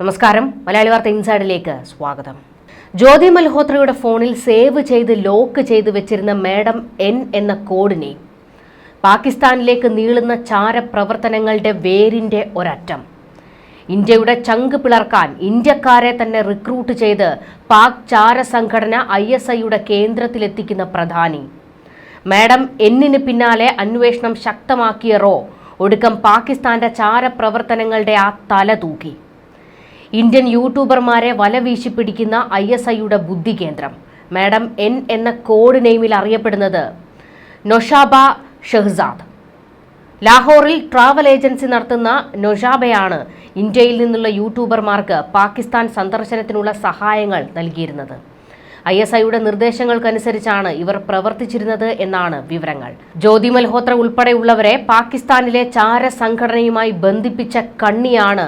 നമസ്കാരം, മലയാളി വാർത്ത ഇൻസൈഡിലേക്ക് സ്വാഗതം. ജ്യോതി മൽഹോത്രയുടെ ഫോണിൽ സേവ് ചെയ്ത് ലോക്ക് ചെയ്ത് വെച്ചിരുന്ന മാഡം എൻ എന്ന കോഡ് നെയിം പാകിസ്ഥാനിലേക്ക് നീളുന്ന ചാരപ്രവർത്തനങ്ങളുടെ വേരിന്റെ ഒരറ്റം. ഇന്ത്യയുടെ ചങ്ക് പിളർക്കാൻ ഇന്ത്യക്കാരെ തന്നെ റിക്രൂട്ട് ചെയ്ത് പാക് ചാര സംഘടന ISIയുടെ കേന്ദ്രത്തിലെത്തിക്കുന്ന പ്രധാനി. മാഡം എന്നിന് പിന്നാലെ അന്വേഷണം ശക്തമാക്കിയ റോ ഒടുക്കം പാകിസ്ഥാന്റെ ചാരപ്രവർത്തനങ്ങളുടെ ആ തല തൂക്കി. ഇന്ത്യൻ യൂട്യൂബർമാരെ വലവീശി പിടിക്കുന്ന ISIയുടെ ബുദ്ധി കേന്ദ്രം. മാഡം എൻ എന്ന കോഡ് നെയിമിൽ അറിയപ്പെടുന്നത് നൊഷാബ ഷഹ്സാദ്. ലാഹോറിൽ ട്രാവൽ ഏജൻസി നടത്തുന്ന നൊഷാബയാണ് ഇന്ത്യയിൽ നിന്നുള്ള യൂട്യൂബർമാർക്ക് പാകിസ്ഥാൻ സന്ദർശനത്തിനുള്ള സഹായങ്ങൾ നൽകിയിരുന്നത്. ISIയുടെ നിർദ്ദേശങ്ങൾക്കനുസരിച്ചാണ് ഇവർ പ്രവർത്തിച്ചിരുന്നത് എന്നാണ് വിവരങ്ങൾ. ജ്യോതി മൽഹോത്ര ഉൾപ്പെടെയുള്ളവരെ പാകിസ്ഥാനിലെ ചാര സംഘടനയുമായി ബന്ധിപ്പിച്ച കണ്ണിയാണ്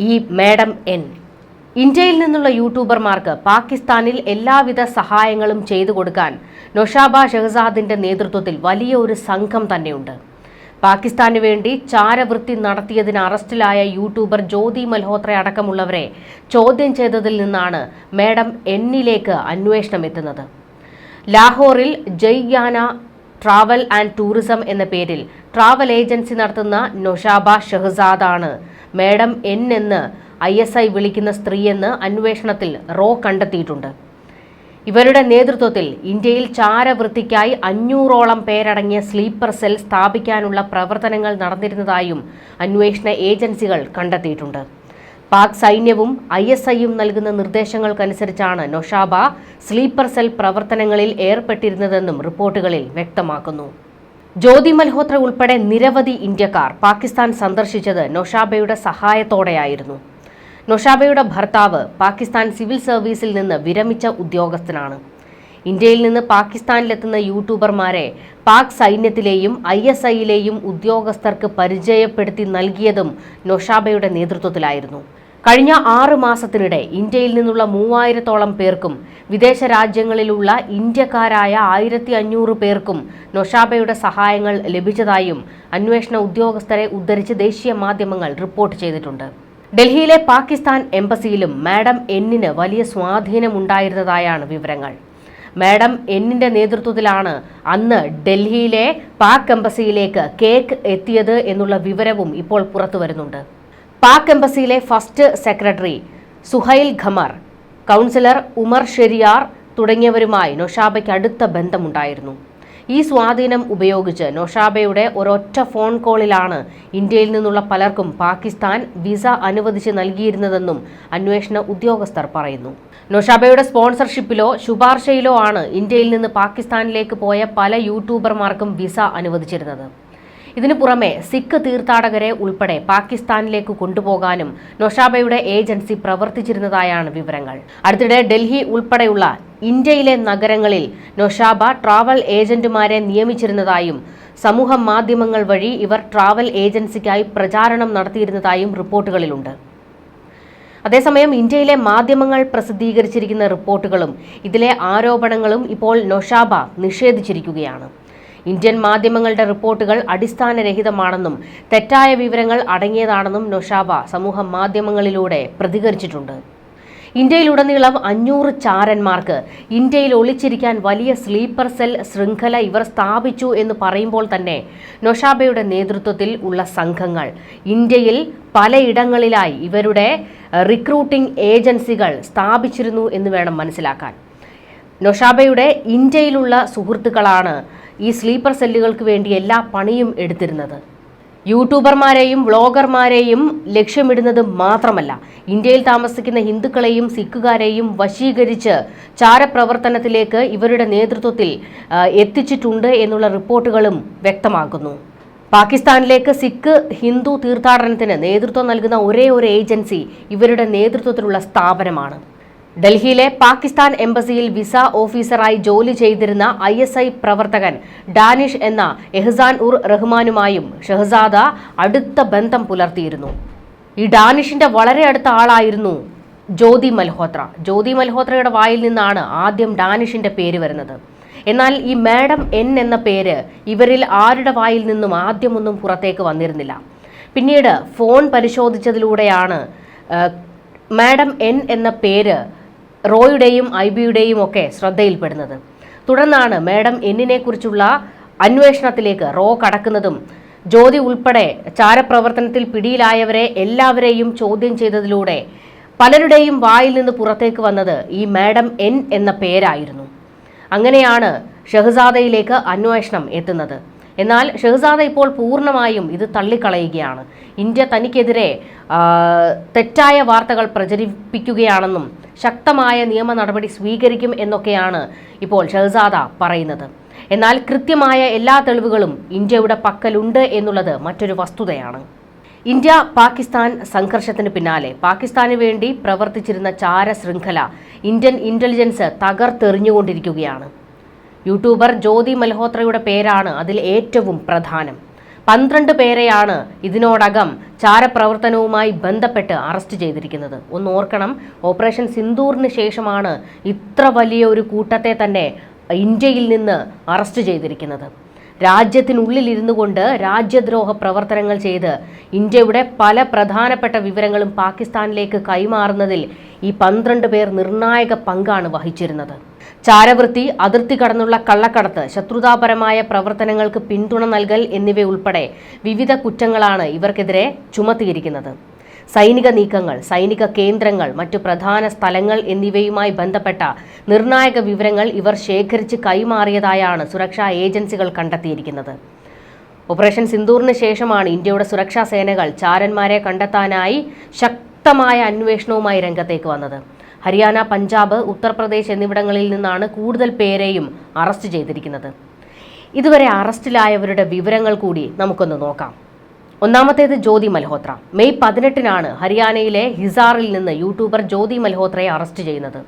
ഈ മാഡം എൻ. ഇന്ത്യയിൽ നിന്നുള്ള യൂട്യൂബർമാർക്ക് പാകിസ്ഥാനിൽ എല്ലാവിധ സഹായങ്ങളും ചെയ്തു കൊടുക്കാൻ നൊഷാബ ഷഹ്സാദിന്റെ നേതൃത്വത്തിൽ വലിയ ഒരു സംഘം തന്നെയുണ്ട്. പാകിസ്ഥാന് വേണ്ടി ചാരവൃത്തി നടത്തിയതിന് അറസ്റ്റിലായ യൂട്യൂബർ ജ്യോതി മൽഹോത്ര അടക്കമുള്ളവരെ ചോദ്യം ചെയ്തതിൽ നിന്നാണ് മാഡം എന്നിലേക്ക് അന്വേഷണം എത്തുന്നത്. ലാഹോറിൽ ജയ്യാന ട്രാവൽ ആൻഡ് ടൂറിസം എന്ന പേരിൽ ട്രാവൽ ഏജൻസി നടത്തുന്ന നൊഷാബ ഷഹ്സാദാണ് മാഡം എൻ എന്ന് ISI വിളിക്കുന്ന സ്ത്രീയെന്ന് അന്വേഷണത്തിൽ റോ കണ്ടെത്തിയിട്ടുണ്ട്. ഇവരുടെ നേതൃത്വത്തിൽ ഇന്ത്യയിൽ ചാരവൃത്തിക്കായി 500ഓളം പേരടങ്ങിയ സ്ലീപ്പർ സെൽ സ്ഥാപിക്കാനുള്ള പ്രവർത്തനങ്ങൾ നടന്നിരുന്നതായും അന്വേഷണ ഏജൻസികൾ കണ്ടെത്തിയിട്ടുണ്ട്. പാക് സൈന്യവും ISIയും നൽകുന്ന നിർദ്ദേശങ്ങൾക്കനുസരിച്ചാണ് നൊഷാബ സ്ലീപ്പർ സെൽ പ്രവർത്തനങ്ങളിൽ ഏർപ്പെട്ടിരുന്നതെന്നും റിപ്പോർട്ടുകളിൽ വ്യക്തമാക്കുന്നു. ജ്യോതി മൽഹോത്ര ഉൾപ്പെടെ നിരവധി ഇന്ത്യക്കാർ പാകിസ്ഥാൻ സന്ദർശിച്ചത് നൊഷാബയുടെ സഹായത്തോടെയായിരുന്നു. നൊഷാബയുടെ ഭർത്താവ് പാകിസ്ഥാൻ സിവിൽ സർവീസിൽ നിന്ന് വിരമിച്ച ഉദ്യോഗസ്ഥനാണ്. ഇന്ത്യയിൽ നിന്ന് പാകിസ്ഥാനിലെത്തുന്ന യൂട്യൂബർമാരെ പാക് സൈന്യത്തിലെയും ISIയിലെയും ഉദ്യോഗസ്ഥർക്ക് പരിചയപ്പെടുത്തി നൽകിയതും നൊഷാബയുടെ നേതൃത്വത്തിലായിരുന്നു. കഴിഞ്ഞ 6 മാസത്തിനിടെ ഇന്ത്യയിൽ നിന്നുള്ള 3000ഓളം പേർക്കും വിദേശ രാജ്യങ്ങളിലുള്ള ഇന്ത്യക്കാരായ 1500 പേർക്കും നൊഷാബയുടെ സഹായങ്ങൾ ലഭിച്ചതായും അന്വേഷണ ഉദ്യോഗസ്ഥരെ ഉദ്ധരിച്ച് ദേശീയ മാധ്യമങ്ങൾ റിപ്പോർട്ട് ചെയ്തിട്ടുണ്ട്. ഡൽഹിയിലെ പാകിസ്ഥാൻ എംബസിയിലും മാഡം എന്നിന് വലിയ സ്വാധീനമുണ്ടായിരുന്നതായാണ് വിവരങ്ങൾ. മാഡം എന്നിന്റെ നേതൃത്വത്തിലാണ് അന്ന് ഡൽഹിയിലെ പാക് എംബസിയിലേക്ക് കേക്ക് എത്തിയത് എന്നുള്ള വിവരവും ഇപ്പോൾ പുറത്തു വരുന്നുണ്ട്. പാക് എംബസിയിലെ first secretary Suhail Qamar, counsellor Umar Shehryar തുടങ്ങിയവരുമായി നൊഷാബയ്ക്ക് അടുത്ത ബന്ധമുണ്ടായിരുന്നു. ഈ സ്വാധീനം ഉപയോഗിച്ച് നൊഷാബയുടെ ഒരൊറ്റ ഫോൺ കോളിലാണ് ഇന്ത്യയിൽ നിന്നുള്ള പലർക്കും പാകിസ്ഥാൻ വിസ അനുവദിച്ച് നൽകിയിരുന്നതെന്നും അന്വേഷണ ഉദ്യോഗസ്ഥർ പറയുന്നു. നൊഷാബയുടെ സ്പോൺസർഷിപ്പിലോ ശുപാർശയിലോ ആണ് ഇന്ത്യയിൽ നിന്ന് പാകിസ്ഥാനിലേക്ക് പോയ പല യൂട്യൂബർമാർക്കും വിസ അനുവദിച്ചിരുന്നത്. ഇതിനു പുറമെ സിഖ് തീർത്ഥാടകരെ ഉൾപ്പെടെ പാകിസ്ഥാനിലേക്ക് കൊണ്ടുപോകാനും നൊഷാബയുടെ ഏജൻസി പ്രവർത്തിച്ചിരുന്നതായാണ് വിവരങ്ങൾ. അടുത്തിടെ ഡൽഹി ഉൾപ്പെടെയുള്ള ഇന്ത്യയിലെ നഗരങ്ങളിൽ നൊഷാബ ട്രാവൽ ഏജന്റുമാരെ നിയമിച്ചിരുന്നതായും സമൂഹ മാധ്യമങ്ങൾ വഴി ഇവർ ട്രാവൽ ഏജൻസിക്കായി പ്രചാരണം നടത്തിയിരുന്നതായും റിപ്പോർട്ടുകളിലുണ്ട്. അതേസമയം ഇന്ത്യയിലെ മാധ്യമങ്ങൾ പ്രസിദ്ധീകരിച്ചിരിക്കുന്ന റിപ്പോർട്ടുകളും ഇതിലെ ആരോപണങ്ങളും ഇപ്പോൾ നൊഷാബ നിഷേധിച്ചിരിക്കുകയാണ്. ഇന്ത്യൻ മാധ്യമങ്ങളുടെ റിപ്പോർട്ടുകൾ അടിസ്ഥാനരഹിതമാണെന്നും തെറ്റായ വിവരങ്ങൾ അടങ്ങിയതാണെന്നും നൊഷാബ സമൂഹ മാധ്യമങ്ങളിലൂടെ പ്രതികരിച്ചിട്ടുണ്ട്. ഇന്ത്യയിലുടനീളം 500 ചാരന്മാർക്ക് ഇന്ത്യയിൽ ഒളിച്ചിരിക്കാൻ വലിയ സ്ലീപ്പർ സെൽ ശൃംഖല ഇവർ സ്ഥാപിച്ചു എന്ന് പറയുമ്പോൾ തന്നെ നൊഷാബയുടെ നേതൃത്വത്തിൽ ഉള്ള സംഘങ്ങൾ ഇന്ത്യയിൽ പലയിടങ്ങളിലായി ഇവരുടെ റിക്രൂട്ടിംഗ് ഏജൻസികൾ സ്ഥാപിച്ചിരുന്നു എന്ന് വേണം മനസ്സിലാക്കാൻ. നൊഷാബയുടെ ഇന്ത്യയിലുള്ള സുഹൃത്തുക്കളാണ് ഈ സ്ലീപ്പർ സെല്ലുകൾക്ക് വേണ്ടി എല്ലാ പണിയും എടുത്തിരുന്നത്. യൂട്യൂബർമാരെയും വ്ളോഗർമാരെയും ലക്ഷ്യമിടുന്നത് മാത്രമല്ല, ഇന്ത്യയിൽ താമസിക്കുന്ന ഹിന്ദുക്കളെയും സിഖുകാരെയും വശീകരിച്ച് ചാരപ്രവർത്തനത്തിലേക്ക് ഇവരുടെ നേതൃത്വത്തിൽ എത്തിച്ചിട്ടുണ്ട് എന്നുള്ള റിപ്പോർട്ടുകളും വ്യക്തമാക്കുന്നു. പാകിസ്ഥാനിലേക്ക് സിഖ് ഹിന്ദു തീർത്ഥാടനത്തിന് നേതൃത്വം നൽകുന്ന ഒരേ ഒരു ഏജൻസി ഇവരുടെ നേതൃത്വത്തിലുള്ള സ്ഥാപനമാണ്. ഡൽഹിയിലെ പാകിസ്ഥാൻ എംബസിയിൽ വിസ ഓഫീസറായി ജോലി ചെയ്തിരുന്ന ISI പ്രവർത്തകൻ ഡാനിഷ് എന്ന എഹ്സാൻ ഉർ റഹ്മാനുമായും ഷഹ്സാദ അടുത്ത ബന്ധം പുലർത്തിയിരുന്നു. ഈ ഡാനിഷിന്റെ വളരെ അടുത്ത ആളായിരുന്നു ജ്യോതി മൽഹോത്ര. ജ്യോതി മൽഹോത്രയുടെ വായിൽ നിന്നാണ് ആദ്യം ഡാനിഷിന്റെ പേര് വരുന്നത്. എന്നാൽ ഈ മാഡം എൻ എന്ന പേര് ഇവരിൽ ആരുടെ വായിൽ നിന്നും ആദ്യമൊന്നും പുറത്തേക്ക് വന്നിരുന്നില്ല. പിന്നീട് ഫോൺ പരിശോധിച്ചതിലൂടെയാണ് മാഡം എൻ എന്ന പേര് റോയുടെയും ഐബിയുടെയും ഒക്കെ ശ്രദ്ധയിൽപ്പെടുന്നത്. തുടർന്നാണ് മാഡം എന്നിനെ കുറിച്ചുള്ള അന്വേഷണത്തിലേക്ക് റോ കടക്കുന്നതും ജ്യോതി ഉൾപ്പെടെ ചാരപ്രവർത്തനത്തിൽ പിടിയിലായവരെ എല്ലാവരെയും ചോദ്യം ചെയ്തതിലൂടെ പലരുടെയും വായിൽ നിന്ന് പുറത്തേക്ക് വന്നത് ഈ മാഡം എൻ എന്ന പേരായിരുന്നു. അങ്ങനെയാണ് ഷഹസാദയിലേക്ക് അന്വേഷണം എത്തുന്നത്. എന്നാൽ ഷഹസാദ ഇപ്പോൾ പൂർണ്ണമായും ഇത് തള്ളിക്കളയുകയാണ്. ഇന്ത്യ തനിക്കെതിരെ തെറ്റായ വാർത്തകൾ പ്രചരിപ്പിക്കുകയാണെന്നും ശക്തമായ നിയമ നടപടി സ്വീകരിക്കും എന്നൊക്കെയാണ് ഇപ്പോൾ ഷഹസാദ പറയുന്നത്. എന്നാൽ കൃത്യമായ എല്ലാ തെളിവുകളും ഇന്ത്യയുടെ പക്കലുണ്ട് എന്നുള്ളത് മറ്റൊരു വസ്തുതയാണ്. ഇന്ത്യ പാകിസ്ഥാൻ സംഘർഷത്തിന് പിന്നാലെ പാകിസ്ഥാന് വേണ്ടി പ്രവർത്തിച്ചിരുന്ന ചാര ശൃംഖല ഇന്ത്യൻ ഇന്റലിജൻസ് തകർത്തെറിഞ്ഞുകൊണ്ടിരിക്കുകയാണ്. യൂട്യൂബർ ജ്യോതി മൽഹോത്രയുടെ പേരാണ് അതിൽ ഏറ്റവും പ്രധാനം. 12 പേരെയാണ് ഇതിനോടകം ചാരപ്രവർത്തനവുമായി ബന്ധപ്പെട്ട് അറസ്റ്റ് ചെയ്തിരിക്കുന്നത്. ഒന്ന് ഓർക്കണം, ഓപ്പറേഷൻ സിന്ദൂറിന് ശേഷമാണ് ഇത്ര വലിയ ഒരു കൂട്ടത്തെ തന്നെ ഇന്ത്യയിൽ നിന്ന് അറസ്റ്റ് ചെയ്തിരിക്കുന്നത്. രാജ്യത്തിനുള്ളിൽ ഇരുന്നു കൊണ്ട് രാജ്യദ്രോഹ പ്രവർത്തനങ്ങൾ ചെയ്ത് ഇന്ത്യയുടെ പല പ്രധാനപ്പെട്ട വിവരങ്ങളും പാകിസ്ഥാനിലേക്ക് കൈമാറുന്നതിൽ ഈ 12 പേർ നിർണായക പങ്കാണ് വഹിച്ചിരുന്നത്. ചാരവൃത്തി, അതിർത്തി കടന്നുള്ള കള്ളക്കടത്ത്, ശത്രുതാപരമായ പ്രവർത്തനങ്ങൾക്ക് പിന്തുണ നൽകൽ എന്നിവയുൾപ്പെടെ വിവിധ കുറ്റങ്ങളാണ് ഇവർക്കെതിരെ ചുമത്തിയിരിക്കുന്നത്. സൈനിക നീക്കങ്ങൾ, സൈനിക കേന്ദ്രങ്ങൾ, മറ്റു പ്രധാന സ്ഥലങ്ങൾ എന്നിവയുമായി ബന്ധപ്പെട്ട നിർണായക വിവരങ്ങൾ ഇവർ ശേഖരിച്ച് കൈമാറിയതായാണ് സുരക്ഷാ ഏജൻസികൾ കണ്ടെത്തിയിരിക്കുന്നത്. ഓപ്പറേഷൻ സിന്ദൂറിന് ശേഷമാണ് ഇന്ത്യയുടെ സുരക്ഷാ സേനകൾ ചാരന്മാരെ കണ്ടെത്താനായി ശക്തമായ അന്വേഷണവുമായി രംഗത്തേക്ക് വന്നത്. ഹരിയാന, പഞ്ചാബ്, ഉത്തർപ്രദേശ് എന്നിവിടങ്ങളിൽ നിന്നാണ് കൂടുതൽ പേരെയും അറസ്റ്റ് ചെയ്തിരിക്കുന്നത്. ഇതുവരെ അറസ്റ്റിലായവരുടെ വിവരങ്ങൾ കൂടി നമുക്കൊന്ന് നോക്കാം. ഒന്നാമത്തേത് ജ്യോതി മൽഹോത്ര. മെയ് 18-നാണ് ഹരിയാനയിലെ ഹിസാറിൽ നിന്ന് യൂട്യൂബർ ജ്യോതി മൽഹോത്രയെ അറസ്റ്റ് ചെയ്യുന്നത്.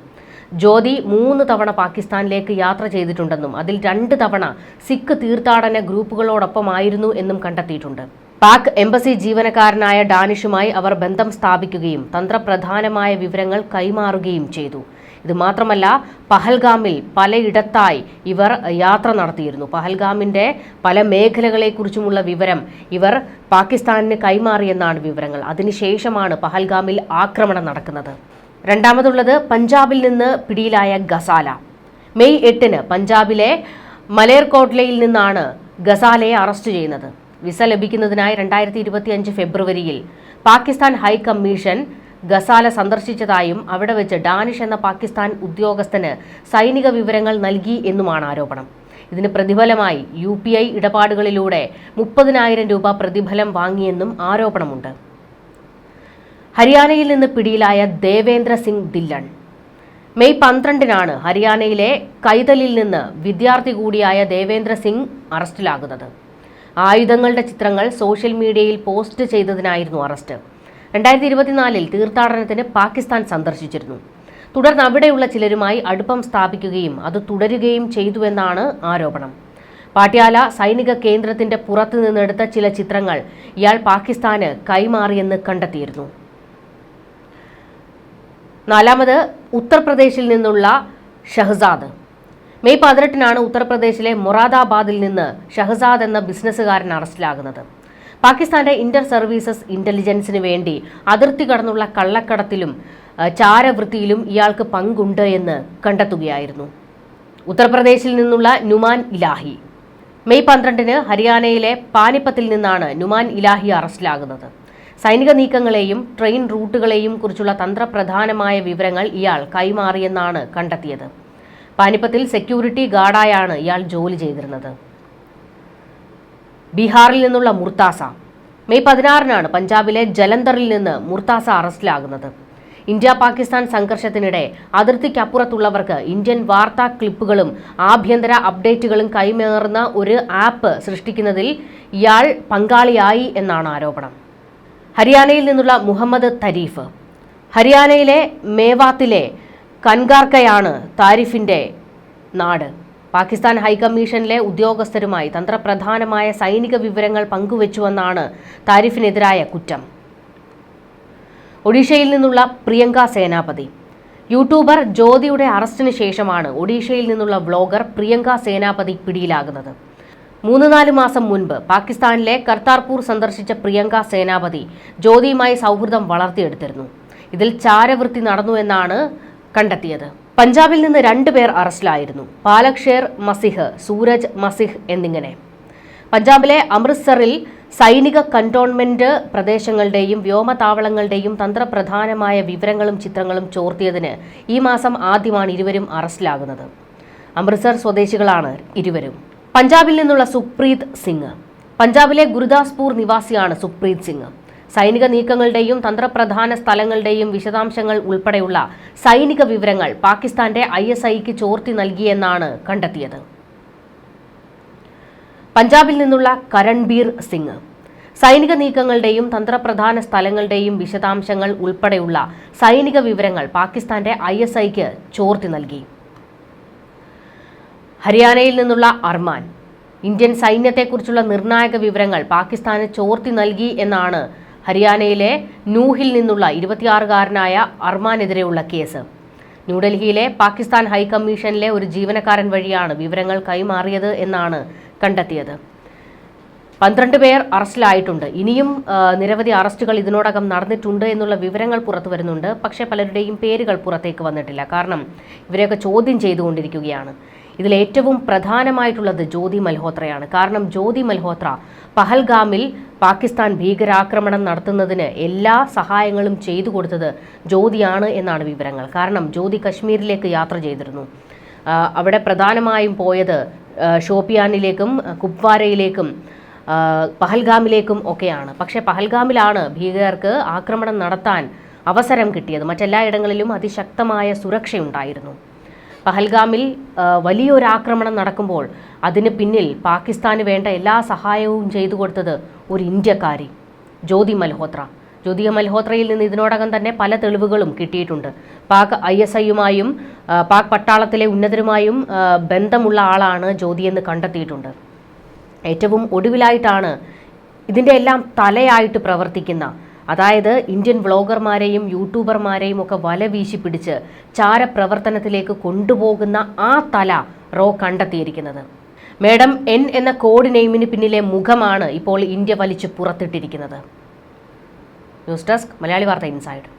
ജ്യോതി 3 തവണ പാകിസ്ഥാനിലേക്ക് യാത്ര ചെയ്തിട്ടുണ്ടെന്നും അതിൽ 2 തവണ സിഖ് തീർത്ഥാടന ഗ്രൂപ്പുകളോടൊപ്പമായിരുന്നു എന്നും കണ്ടെത്തിയിട്ടുണ്ട്. പാക് എംബസി ജീവനക്കാരനായ ഡാനിഷുമായി അവർ ബന്ധം സ്ഥാപിക്കുകയും തന്ത്രപ്രധാനമായ വിവരങ്ങൾ കൈമാറുകയും ചെയ്തു. ഇത് മാത്രമല്ല, പഹൽഗാമിൽ പലയിടത്തായി ഇവർ യാത്ര നടത്തിയിരുന്നു. പഹൽഗാമിന്റെ പല മേഖലകളെക്കുറിച്ചുമുള്ള വിവരം ഇവർ പാകിസ്ഥാനിന് കൈമാറിയെന്നാണ് വിവരങ്ങൾ. അതിനുശേഷമാണ് പഹൽഗാമിൽ ആക്രമണം നടക്കുന്നത്. രണ്ടാമതുള്ളത് പഞ്ചാബിൽ നിന്ന് പിടിയിലായ ഗസാല. മെയ് 8-ന് പഞ്ചാബിലെ മലേർകോട്ട്ലയിൽ നിന്നാണ് ഗസാലയെ അറസ്റ്റ് ചെയ്യുന്നത്. വിസ ലഭിക്കുന്നതിനായി 2025 ഫെബ്രുവരിയിൽ പാകിസ്ഥാൻ ഹൈക്കമ്മീഷൻ ഗസാല സന്ദർശിച്ചതായും അവിടെ വെച്ച് ഡാനിഷ് എന്ന പാകിസ്ഥാൻ ഉദ്യോഗസ്ഥന് സൈനിക വിവരങ്ങൾ നൽകി എന്നുമാണ് ആരോപണം. ഇതിന് പ്രതിഫലമായി UPI ഇടപാടുകളിലൂടെ 30,000 രൂപ പ്രതിഫലം വാങ്ങിയെന്നും ആരോപണമുണ്ട്. ഹരിയാനയിൽ നിന്ന് പിടിയിലായ ദേവേന്ദ്ര സിംഗ് ദില്ലൺ. മെയ് 12-നാണ് ഹരിയാനയിലെ കൈതലിൽ നിന്ന് വിദ്യാർത്ഥി കൂടിയായ ദേവേന്ദ്ര സിംഗ് അറസ്റ്റിലാകുന്നത്. ആയുധങ്ങളുടെ ചിത്രങ്ങൾ സോഷ്യൽ മീഡിയയിൽ പോസ്റ്റ് ചെയ്തതിനായിരുന്നു അറസ്റ്റ്. 2024-ൽ തീർത്ഥാടനത്തിന് പാകിസ്ഥാൻ സന്ദർശിച്ചിരുന്നു. തുടർന്ന് അവിടെയുള്ള ചിലരുമായി അടുപ്പം സ്ഥാപിക്കുകയും അത് തുടരുകയും ചെയ്തുവെന്നാണ് ആരോപണം. പാട്യാല സൈനിക കേന്ദ്രത്തിന്റെ പുറത്തു നിന്നെടുത്ത ചില ചിത്രങ്ങൾ ഇയാൾ പാകിസ്ഥാന് കൈമാറിയെന്ന് കണ്ടെത്തിയിരുന്നു. നാലാമത് ഉത്തർപ്രദേശിൽ നിന്നുള്ള ഷഹസാദ്. മെയ് 18-നാണ് ഉത്തർപ്രദേശിലെ മൊറാദാബാദിൽ നിന്ന് ഷഹസാദ് എന്ന ബിസിനസ്സുകാരൻ അറസ്റ്റിലാകുന്നത്. പാകിസ്ഥാന്റെ ഇന്റർ സർവീസസ് ഇന്റലിജൻസിന് വേണ്ടി അതിർത്തി കടന്നുള്ള കള്ളക്കടത്തിലും ചാരവൃത്തിയിലും ഇയാൾക്ക് പങ്കുണ്ട് എന്ന് കണ്ടെത്തുകയായിരുന്നു. ഉത്തർപ്രദേശിൽ നിന്നുള്ള നുമാൻ ഇലാഹി. മെയ് 12-ന് ഹരിയാനയിലെ പാനിപ്പത്തിൽ നിന്നാണ് നുമാൻ ഇലാഹി അറസ്റ്റിലാകുന്നത്. സൈനിക നീക്കങ്ങളെയും ട്രെയിൻ റൂട്ടുകളെയും കുറിച്ചുള്ള തന്ത്രപ്രധാനമായ വിവരങ്ങൾ ഇയാൾ കൈമാറിയെന്നാണ് കണ്ടെത്തിയത്. പാനിപ്പത്തിൽ സെക്യൂരിറ്റി ഗാർഡായാണ് ഇയാൾ ജോലി ചെയ്തിരുന്നത്. ബീഹാറിൽ നിന്നുള്ള മുർത്താസ. മെയ് 16-നാണ് പഞ്ചാബിലെ ജലന്ധറിൽ നിന്ന് മുർത്താസ അറസ്റ്റിലാകുന്നത്. ഇന്ത്യ പാകിസ്ഥാൻ സംഘർഷത്തിനിടെ അതിർത്തിക്കപ്പുറത്തുള്ളവർക്ക് ഇന്ത്യൻ വാർത്താ ക്ലിപ്പുകളും ആഭ്യന്തര അപ്ഡേറ്റുകളും കൈമാറുന്ന ഒരു ആപ്പ് സൃഷ്ടിക്കുന്നതിൽ ഇയാൾ പങ്കാളിയായി എന്നാണ് ആരോപണം. ഹരിയാനയിൽ നിന്നുള്ള മുഹമ്മദ് തരീഫ്. ഹരിയാനയിലെ മേവാത്തിലെ കൻഗാർക്കയാണ് താരിഫിന്റെ നാട്. പാകിസ്ഥാൻ ഹൈക്കമ്മീഷനിലെ ഉദ്യോഗസ്ഥരുമായി തന്ത്രപ്രധാനമായ സൈനിക വിവരങ്ങൾ പങ്കുവച്ചുവെന്നാണ് താരിഫിനെതിരായ കുറ്റം. ഒഡീഷയിൽ നിന്നുള്ള പ്രിയങ്ക സേനാപതി. യൂട്യൂബർ ജ്യോതിയുടെ അറസ്റ്റിന് ശേഷമാണ് ഒഡീഷയിൽ നിന്നുള്ള വ്ളോഗർ പ്രിയങ്ക സേനാപതി പിടിയിലാകുന്നത്. 3-4 മാസം മുൻപ് പാകിസ്ഥാനിലെ കർത്താർപൂർ സന്ദർശിച്ച പ്രിയങ്ക സേനാപതി ജ്യോതിയുമായി സൗഹൃദം വളർത്തിയെടുത്തിരുന്നു. ഇതിൽ ചാരവൃത്തി നടന്നു എന്നാണ് കണ്ടെത്തിയത്. പഞ്ചാബിൽ നിന്ന് 2 പേർ അറസ്റ്റിലായിരുന്നു. പാലക് ഷേർ മസിഹ്, സൂരജ് മസിഹ് എന്നിങ്ങനെ. പഞ്ചാബിലെ അമൃത്സറിൽ സൈനിക കന്റോൺമെന്റ് പ്രദേശങ്ങളുടെയും വ്യോമതാവളങ്ങളുടെയും തന്ത്രപ്രധാനമായ വിവരങ്ങളും ചിത്രങ്ങളും ചോർത്തിയതിന് ഈ മാസം ആദ്യമാണ് ഇരുവരും അറസ്റ്റിലാകുന്നത്. അമൃത്സർ സ്വദേശികളാണ് ഇരുവരും. പഞ്ചാബിൽ നിന്നുള്ള സുപ്രീത് സിംഗ്. പഞ്ചാബിലെ ഗുരുദാസ്പൂർ നിവാസിയാണ് സുപ്രീത് സിംഗ്. സൈനിക നീക്കങ്ങളുടെയും തന്ത്രപ്രധാന സ്ഥലങ്ങളുടെയും വിശദാംശങ്ങൾ ഉൾപ്പെടെയുള്ള സൈനിക വിവരങ്ങൾ പാകിസ്ഥാന്റെ ISIക്ക് ചോർത്തി നൽകിയെന്നാണ് കണ്ടെത്തിയത്. പഞ്ചാബിൽ നിന്നുള്ള കരൺബീർ സിംഗ്. സൈനിക നീക്കങ്ങളുടെയും തന്ത്രപ്രധാന സ്ഥലങ്ങളുടെയും വിശദാംശങ്ങൾ ഉൾപ്പെടെയുള്ള സൈനിക വിവരങ്ങൾ പാകിസ്ഥാന്റെ ISIക്ക് ചോർത്തി നൽകി. ഹരിയാനയിൽ നിന്നുള്ള അർമാൻ. ഇന്ത്യൻ സൈന്യത്തെക്കുറിച്ചുള്ള നിർണായക വിവരങ്ങൾ പാകിസ്ഥാന് ചോർത്തി നൽകി എന്നാണ് ഹരിയാനയിലെ നൂഹിൽ നിന്നുള്ള 26-കാരനായ അർമാനെതിരെയുള്ള കേസ്. ന്യൂഡൽഹിയിലെ പാകിസ്ഥാൻ ഹൈക്കമ്മീഷനിലെ ഒരു ജീവനക്കാരൻ വഴിയാണ് വിവരങ്ങൾ കൈമാറിയത് എന്നാണ് കണ്ടെത്തിയത്. 12 പേർ അറസ്റ്റിലായിട്ടുണ്ട്. ഇനിയും നിരവധി അറസ്റ്റുകൾ ഇതിനോടകം നടന്നിട്ടുണ്ട് എന്നുള്ള വിവരങ്ങൾ പുറത്തു വരുന്നുണ്ട്. പക്ഷേ പലരുടെയും പേരുകൾ പുറത്തേക്ക് വന്നിട്ടില്ല. കാരണം ഇവരെയൊക്കെ ചോദ്യം ചെയ്തുകൊണ്ടിരിക്കുകയാണ്. ഇതിൽ ഏറ്റവും പ്രധാനമായിട്ടുള്ളത് ജ്യോതി മൽഹോത്രയാണ്. കാരണം ജ്യോതി മൽഹോത്ര പഹൽഗാമിൽ പാകിസ്ഥാൻ ഭീകരാക്രമണം നടത്തുന്നതിന് എല്ലാ സഹായങ്ങളും ചെയ്തു കൊടുത്തത് ജ്യോതിയാണ് എന്നാണ് വിവരങ്ങൾ. കാരണം ജ്യോതി കശ്മീരിലേക്ക് യാത്ര ചെയ്തിരുന്നു. അവിടെ പ്രധാനമായും പോയത് ഷോപ്പിയാനിലേക്കും കുപ്വാരയിലേക്കും പഹൽഗാമിലേക്കും ഒക്കെയാണ്. പക്ഷേ പഹൽഗാമിലാണ് ഭീകരർക്ക് ആക്രമണം നടത്താൻ അവസരം കിട്ടിയത്. മറ്റെല്ലായിടങ്ങളിലും അതിശക്തമായ സുരക്ഷയുണ്ടായിരുന്നു. പഹൽഗാമിൽ വലിയൊരു ആക്രമണം നടക്കുമ്പോൾ അതിന് പിന്നിൽ പാകിസ്ഥാന് വേണ്ട എല്ലാ സഹായവും ചെയ്തു കൊടുത്തത് ഒരു ഇന്ത്യക്കാരി ജ്യോതി മൽഹോത്ര. ജ്യോതി മൽഹോത്രയിൽ നിന്ന് ഇതിനോടകം തന്നെ പല തെളിവുകളും കിട്ടിയിട്ടുണ്ട്. പാക് ISIയുമായും പാക് പട്ടാളത്തിലെ ഉന്നതരുമായും ബന്ധമുള്ള ആളാണ് ജ്യോതിയെന്ന് കണ്ടെത്തിയിട്ടുണ്ട്. ഏറ്റവും ഒടുവിലായിട്ടാണ് ഇതിൻ്റെ എല്ലാം തലയായിട്ട് പ്രവർത്തിക്കുന്ന, അതായത് ഇന്ത്യൻ വ്ളോഗർമാരെയും യൂട്യൂബർമാരെയും ഒക്കെ വല വീശി പിടിച്ച് ചാരപ്രവർത്തനത്തിലേക്ക് കൊണ്ടുപോകുന്ന ആ തല കണ്ടെത്തിയിരിക്കുന്നത്. മേഡം N എന്ന കോഡ് നെയിമിന് പിന്നിലെ മുഖമാണ് ഇപ്പോൾ ഇന്ത്യ വലിച്ചു പുറത്തിട്ടിരിക്കുന്നത്. ന്യൂസ് ഡെസ്ക്, മലയാളി വാർത്ത ഇൻസൈഡ്.